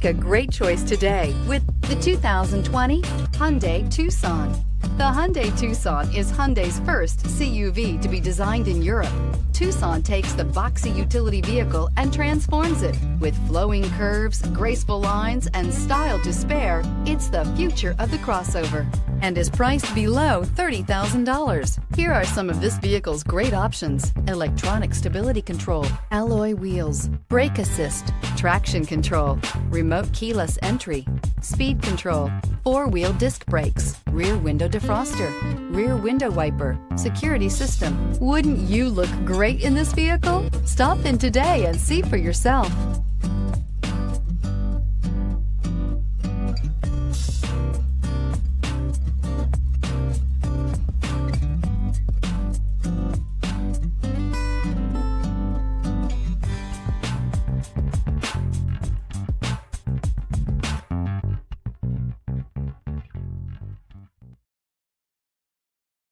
A great choice today with the 2020 Hyundai Tucson. The Hyundai Tucson is Hyundai's first CUV to be designed in Europe. Tucson takes the boxy utility vehicle and transforms it. With flowing curves, graceful lines, and style to spare, it's the future of the crossover and is priced below $30,000. Here are some of this vehicle's great options: electronic stability control, alloy wheels, brake assist, traction control, remote keyless entry, speed control, four-wheel disc brakes, rear window defroster, rear window wiper, security system. Wouldn't you look great in this vehicle? Stop in today and see for yourself.